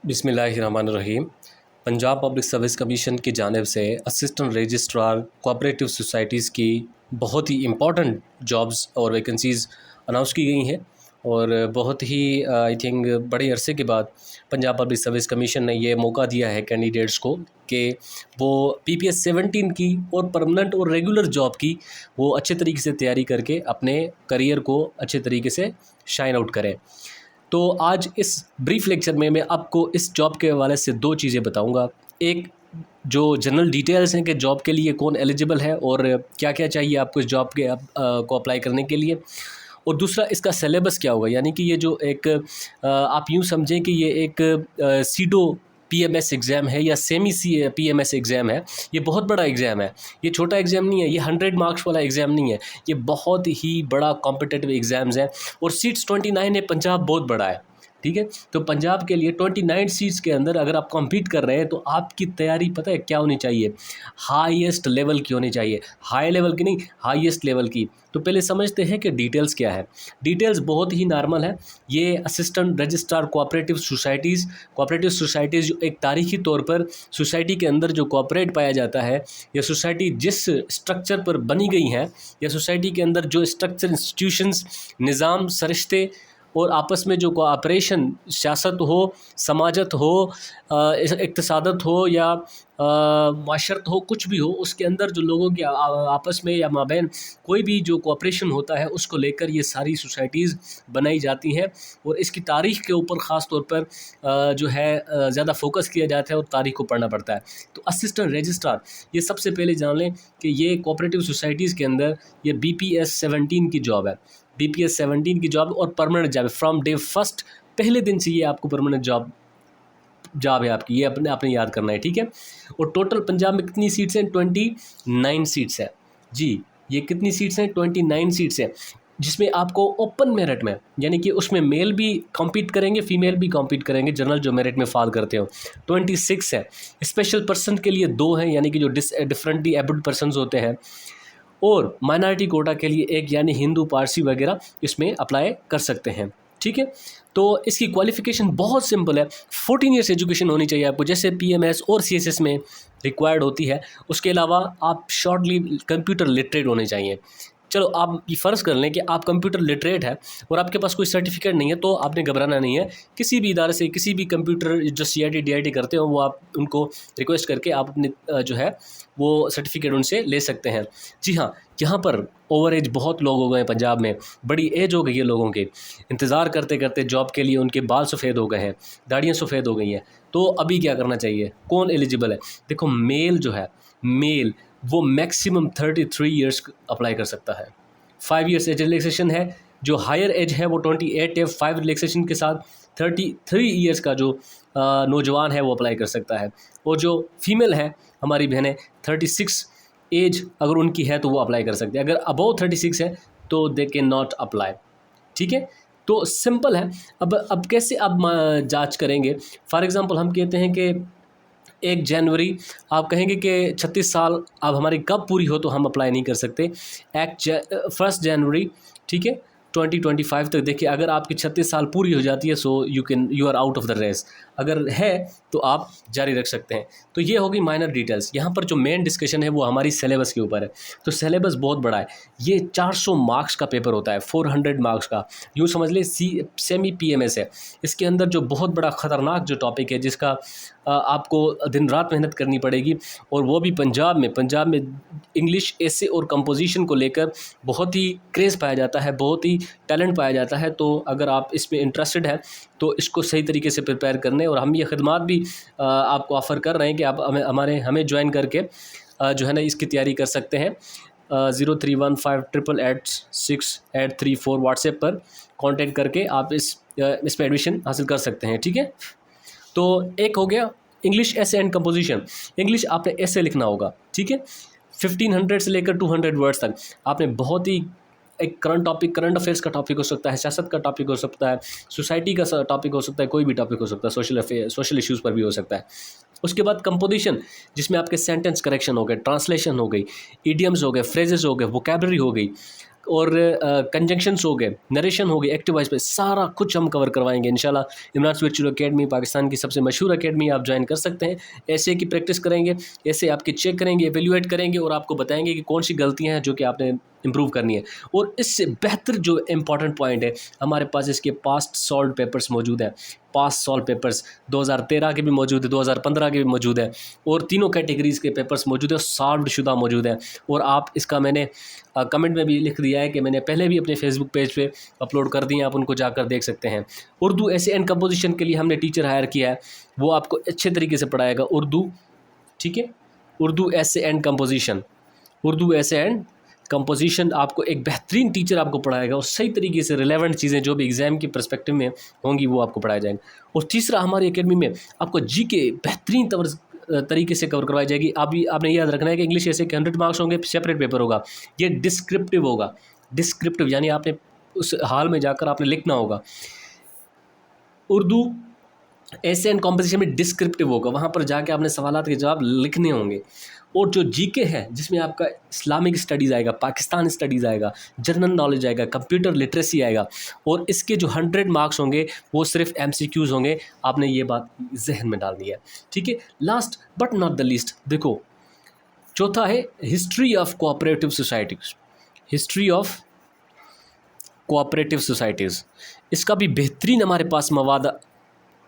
बिस्मिल्लाहिर्रहमानिर्रहीम। Punjab public service commission की जानिब से असिस्टेंट रजिस्ट्रार कोऑपरेटिव सोसाइटीज़ की बहुत ही इम्पॉर्टेंट जॉब्स और वैकेंसीज़ अनाउंस की गई हैं और बहुत ही आई थिंक बड़े अरसे के बाद पंजाब पब्लिक सर्विस कमीशन ने ये मौका दिया है कैंडिडेट्स को कि वो PPS 17 की और परमानेंट और रेगुलर जॉब की वो अच्छे तरीके से तैयारी करके अपने करियर को अच्छे तरीके से शाइन आउट करें। तो आज इस ब्रीफ लेक्चर में मैं आपको इस जॉब के हवाले से दो चीज़ें बताऊंगा। एक जो जनरल डिटेल्स हैं कि जॉब के लिए कौन एलिजिबल है और क्या क्या चाहिए आपको इस जॉब के को अप्लाई करने के लिए, और दूसरा इसका सिलेबस क्या होगा। यानी कि ये जो एक आप यूँ समझें कि ये एक सीडो PMS एग्ज़ाम है या सेमी PMS एग्ज़ाम है। ये बहुत बड़ा एग्ज़ाम है, ये छोटा एग्ज़ाम नहीं है, ये 100 मार्क्स वाला एग्ज़ाम नहीं है, ये बहुत ही बड़ा कॉम्पिटिटिव एग्ज़ाम्स है और सीट्स 29 है। पंजाब बहुत बड़ा है, ठीक है। तो पंजाब के लिए 29 सीट्स के अंदर अगर आप कम्पीट कर रहे हैं तो आपकी तैयारी पता है क्या होनी चाहिए, हाईएस्ट लेवल की होनी चाहिए। हाई लेवल की नहीं, हाईएस्ट लेवल की। तो पहले समझते हैं कि डिटेल्स क्या है। डिटेल्स बहुत ही नॉर्मल है। ये असिस्टेंट रजिस्ट्रार कोऑपरेटिव सोसाइटीज़ जो एक तारीखी तौर पर सोसाइटी के अंदर जो कोऑपरेट पाया जाता है, या सोसाइटी जिस स्ट्रक्चर पर बनी गई है, या सोसाइटी के अंदर जो स्ट्रक्चर, इंस्टीट्यूशंस, निज़ाम, सरिश्ते और आपस में जो कोऑपरेशन, सियासत हो, समाजत हो, इक़्तिसादत हो या माशरत हो, कुछ भी हो, उसके अंदर जो लोगों के आपस में या माबैन कोई भी जो कोऑपरेशन होता है उसको लेकर ये सारी सोसाइटीज़ बनाई जाती हैं। और इसकी तारीख़ के ऊपर ख़ास तौर पर जो है ज़्यादा फोकस किया जाता है और तारीख़ को पढ़ना पड़ता है। तो असिस्टेंट रजिस्ट्रार, ये सबसे पहले जान लें कि ये कोऑपरेटिव सोसाइटीज़ के अंदर ये BPS 17 की जॉब है। BPS 17 की जॉब और परमानेंट जॉब है। फ्रॉम डे फर्स्ट, पहले दिन से ये आपको परमानेंट जॉब है आपकी, ये आपने याद करना है, ठीक है। और टोटल पंजाब में कितनी सीट्स हैं? 29 सीट्स है जी। ये कितनी सीट्स हैं? 29 सीट्स हैं, जिसमें आपको ओपन मेरिट में, यानी कि उसमें मेल भी कॉम्पीट करेंगे, फीमेल भी कॉम्पीट करेंगे, जनरल जो मेरिट में फाल करते हो, 26 है। स्पेशल पर्सन के लिए 2 हैं, यानी कि जो डिफरेंटली एबल्ड पर्सन होते हैं, और माइनॉरिटी कोटा के लिए 1, यानी हिंदू, पारसी वगैरह इसमें अप्लाई कर सकते हैं, ठीक है। तो इसकी क्वालिफ़िकेशन बहुत सिंपल है। 14 ईयर्स एजुकेशन होनी चाहिए आपको, जैसे PMS और CSS में रिक्वायर्ड होती है। उसके अलावा आप शॉर्टली कंप्यूटर लिटरेट होने चाहिए। चलो आप ये फ़र्ज़ कर लें कि आप कंप्यूटर लिटरेट है और आपके पास कोई सर्टिफिकेट नहीं है, तो आपने घबराना नहीं है। किसी भी इदारे से, किसी भी कंप्यूटर जो CIT DIT करते हो, वो आप उनको रिक्वेस्ट करके आप अपने जो है वो सर्टिफिकेट उनसे ले सकते हैं। जी हाँ, यहाँ पर ओवर एज बहुत लोग हो गए हैं पंजाब में, बड़ी एज हो गई है लोगों के, इंतज़ार करते करते जॉब के लिए उनके बाल सफ़ेद हो गए हैं, दाढ़ियाँ सफ़ेद हो गई हैं। तो अभी क्या करना चाहिए, कौन एलिजिबल है? देखो, मेल जो है, मेल वो मैक्सिमम 33 ईयर्स अप्लाई कर सकता है। 5 ईयर्स एज रिलैक्सेशन है। जो हायर एज है वो 28 है। 5 रिलैक्सेशन के साथ 33 ईयर्स का जो नौजवान है वो अप्लाई कर सकता है। और जो फीमेल है हमारी बहनें, 36 एज अगर उनकी है तो वो अप्लाई कर सकते हैं। अगर अबव 36 है तो दे कैन नॉट अप्लाई, ठीक है। तो सिंपल है। अब कैसे आप जांच करेंगे? फॉर एग्ज़ाम्पल हम कहते हैं कि 1 जनवरी, आप कहेंगे कि 36 साल अब हमारी कब पूरी हो तो हम अप्लाई नहीं कर सकते। 1 जनवरी, ठीक है, 2025 तक देखिए, अगर आपकी 36 साल पूरी हो जाती है so you are out of the race. अगर है तो आप जारी रख सकते हैं। तो ये होगी माइनर डिटेल्स। यहाँ पर जो मेन डिस्कशन है वो हमारी सिलेबस के ऊपर है। तो सिलेबस बहुत बड़ा है। ये 400 मार्क्स का पेपर होता है, 400 मार्क्स का। यूँ समझ लें सेमी PMS है। इसके अंदर जो बहुत बड़ा ख़तरनाक जो टॉपिक है, जिसका आपको दिन रात मेहनत करनी पड़ेगी, और वो भी पंजाब में इंग्लिश एसे और कंपोजिशन को लेकर बहुत ही क्रेज़ पाया जाता है, बहुत ही टैलेंट पाया जाता है। तो अगर आप इसमें इंटरेस्टेड हैं तो इसको सही तरीके से प्रिपेयर करने, और हम ये खिदमात भी आपको ऑफ़र कर रहे हैं कि आप हमें ज्वाइन करके जो है ना इसकी तैयारी कर सकते हैं। 0315888634 व्हाट्सएप पर कांटेक्ट करके आप इसमें एडमिशन हासिल कर सकते हैं, ठीक है। तो एक हो गया English essay and composition. English आपने ऐसे लिखना होगा, ठीक है। 1500 से लेकर 200 वर्ड्स तक आपने बहुत ही एक करंट अफेयर्स का टॉपिक हो सकता है, सियासत का टॉपिक हो सकता है, सोसाइटी का टॉपिक हो सकता है, कोई भी टॉपिक हो सकता है, सोशल इश्यूज़ पर भी हो सकता है। उसके बाद कंपोजिशन, जिसमें आपके सेंटेंस करेक्शन हो गए, ट्रांसलेशन हो गई, इडियम्स हो गए, फ्रेजेस हो गए, वोकैबलरी हो गई, और कंजंक्शंस हो गए, नरेशन हो गए, एक्टिव वॉइस पे, सारा कुछ हम कवर करवाएंगे इंशाल्लाह। इमरान स्पिरिचुअल एकेडमी पाकिस्तान की सबसे मशहूर एकेडमी, आप ज्वाइन कर सकते हैं। ऐसे की प्रैक्टिस करेंगे, ऐसे आपके चेक करेंगे, एवेल्यूएट करेंगे और आपको बताएंगे कि कौन सी गलतियां हैं जो कि आपने इंप्रूव करनी है। और इससे बेहतर जो इंपॉर्टेंट पॉइंट है, हमारे पास इसके पास्ट सॉल्व पेपर्स मौजूद हैं। पास्ट सॉल्व पेपर्स 2013 के भी मौजूद है, 2015 के भी मौजूद है, और तीनों कैटेगरीज़ के पेपर्स मौजूद है, सॉल्व शुदा मौजूद है। और आप इसका मैंने कमेंट में भी लिख दिया है कि मैंने पहले भी अपने फेसबुक पेज पे अपलोड कर दिए हैं, आप उनको जाकर देख सकते हैं। उर्दू ऐसे एंड कंपोजिशन के लिए हमने टीचर हायर किया है, वो आपको अच्छे तरीके से पढ़ाएगा उर्दू, ठीक है। उर्दू ऐसे एंड कंपोजिशन, उर्दू ऐसे एंड कंपोजिशन आपको एक बेहतरीन टीचर आपको पढ़ाएगा, और सही तरीके से रिलेवेंट चीज़ें जो भी एग्ज़ाम के पर्सपेक्टिव में होंगी वो आपको पढ़ाया जाएगा। और तीसरा, हमारी एकेडमी में आपको जीके बेहतरीन तरीके से कवर करवाई जाएगी। आपने याद रखना है कि इंग्लिश ऐसे 100 मार्क्स होंगे, सेपरेट पेपर होगा, ये डिस्क्रिप्टिव होगा। डिस्क्रिप्टिव यानी आपने उस हाल में जाकर आपने लिखना होगा। उर्दू ऐसे एंड कॉम्पोजिशन में डिस्क्रिप्टिव होगा, वहाँ पर जाके आपने सवालात के जवाब लिखने होंगे। और जो जीके है, जिसमें आपका इस्लामिक स्टडीज़ आएगा, पाकिस्तान स्टडीज़ आएगा, जनरल नॉलेज आएगा, कंप्यूटर लिटरेसी आएगा, और इसके जो 100 मार्क्स होंगे वो सिर्फ MCQs होंगे। आपने ये बात जहन में डालनी है, ठीक है। Last but not the least, देखो चौथा है history of cooperative societies. History of cooperative societies, इसका भी बेहतरीन हमारे पास मवाद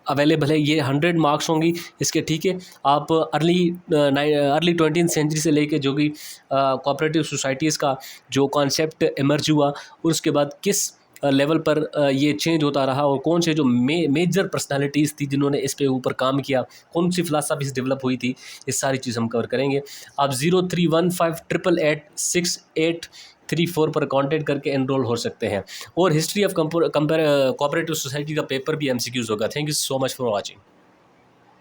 अवेलेबल है। ये 100 मार्क्स होंगी इसके, ठीक है। आप अर्ली 20th सेंचुरी से लेके जो भी कोऑपरेटिव सोसाइटीज़ का जो कॉन्सेप्ट इमर्ज हुआ, और उसके बाद किस लेवल पर ये चेंज होता रहा, और कौन से जो मेजर पर्सनालिटीज़ थी जिन्होंने इस पे ऊपर काम किया, कौन सी फिलासफीज डेवलप हुई थी, ये सारी चीज़ हम कवर करेंगे। आप 0315886834 पर कांटेक्ट करके एनरोल हो सकते हैं। और हिस्ट्री ऑफ कोऑपरेटिव सोसाइटी का पेपर भी MCQs होगा। Thank you so much for watching.